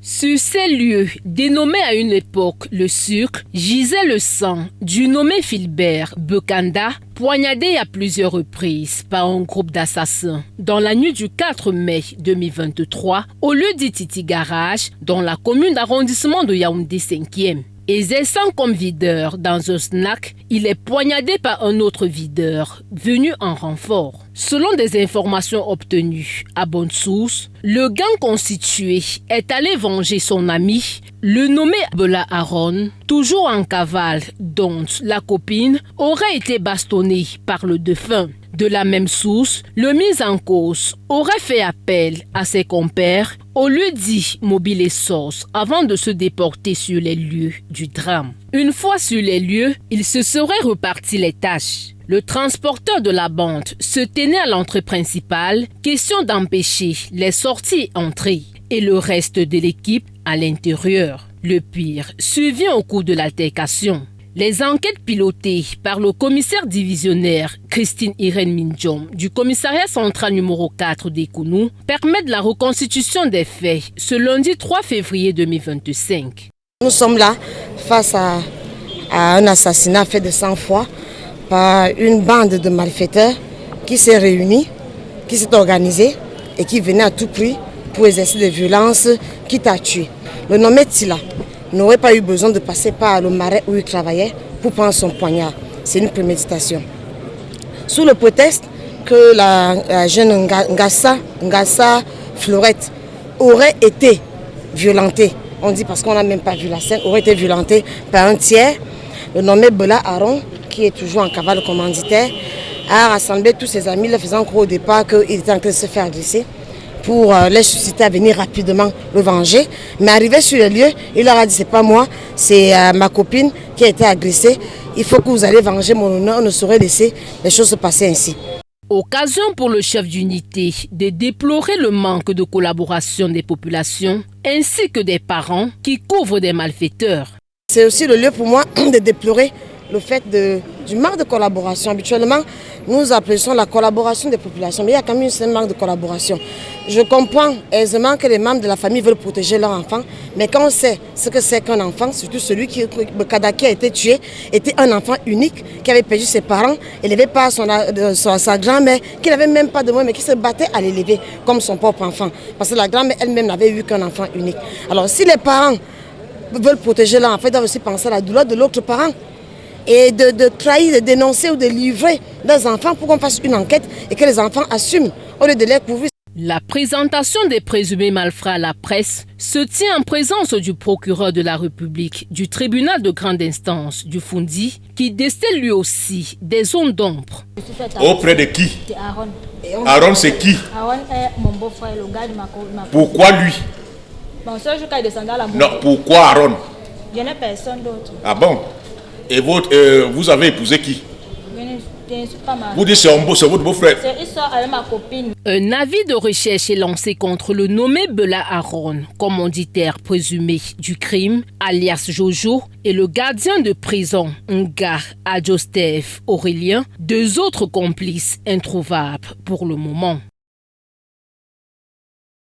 Sur ces lieux, dénommés à une époque le sucre, gisait le sang du nommé Philbert Bekanda, poignardé à plusieurs reprises par un groupe d'assassins dans la nuit du 4 mai 2023 au lieu dit Titi Garage dans la commune d'arrondissement de Yaoundé 5e. Exerçant comme videur dans un snack, il est poignardé par un autre videur venu en renfort. Selon des informations obtenues à bonne source, le gang constitué est allé venger son ami, le nommé Bella Aaron, toujours en cavale, dont la copine aurait été bastonnée par le défunt. De la même source, le mis en cause aurait fait appel à ses compères au lieu dit Mobile et Source avant de se déporter sur les lieux du drame. Une fois sur les lieux, il se serait reparti les tâches. Le transporteur de la bande se tenait à l'entrée principale, question d'empêcher les sorties et entrées, et le reste de l'équipe à l'intérieur. Le pire survient au cours de l'altercation. Les enquêtes pilotées par le commissaire divisionnaire Christine Irène Mindjom du commissariat central numéro 4 d'Ekounou permettent la reconstitution des faits ce lundi 3 février 2025. Nous sommes là face à un assassinat fait de sang-froid par une bande de malfaiteurs qui s'est réunie, qui s'est organisée et qui venait à tout prix pour exercer des violences, quitte à tuer. Le nommé Tila n'aurait pas eu besoin de passer par le marais où il travaillait pour prendre son poignard. C'est une préméditation. Sous le prétexte que la jeune Ngassa Florette aurait été violentée, on dit parce qu'on n'a même pas vu la scène, aurait été violentée par un tiers, le nommé Bella Aaron, qui est toujours en cavale commanditaire, a rassemblé tous ses amis, leur faisant croire au départ qu'il était en train de se faire agresser, pour les susciter à venir rapidement le venger. Mais arrivé sur le lieu, il leur a dit c'est pas moi, c'est ma copine qui a été agressée. Il faut que vous allez venger mon honneur, on ne saurait laisser les choses se passer ainsi. Occasion pour le chef d'unité de déplorer le manque de collaboration des populations ainsi que des parents qui couvrent des malfaiteurs. C'est aussi le lieu pour moi de déplorer le fait du manque de collaboration. Habituellement, nous appelons la collaboration des populations, mais il y a quand même un manque de collaboration. Je comprends aisément que les membres de la famille veulent protéger leur enfant, mais quand on sait ce que c'est qu'un enfant, surtout celui qui a été tué, était un enfant unique, qui avait perdu ses parents, élevé par sa grand-mère, qui n'avait même pas de moyens, mais qui se battait à l'élever comme son propre enfant. Parce que la grand-mère elle-même n'avait eu qu'un enfant unique. Alors si les parents veulent protéger leur enfant, ils doivent aussi penser à la douleur de l'autre parent. Et de trahir, de dénoncer ou de livrer leurs enfants pour qu'on fasse une enquête et que les enfants assument au lieu de les couvrir. La présentation des présumés malfrats à la presse se tient en présence du procureur de la République du tribunal de grande instance du Foundi qui décèle lui aussi des zones d'ombre. Auprès de qui? Aaron. Aaron c'est qui? Aaron est mon beau-frère, le gars de ma Pourquoi lui? Bon, ce jour quand il descendait à la Non, pourquoi Aaron? Je n'ai personne d'autre. Ah bon? Et vous avez épousé qui? Je ne suis pas mariée. Vous dites c'est votre beau-frère? Il sort avec ma copine. Un avis de recherche est lancé contre le nommé Bella Aaron, commanditaire présumé du crime, alias Jojo, et le gardien de prison, Ngar Adjostef Aurélien, deux autres complices introuvables pour le moment.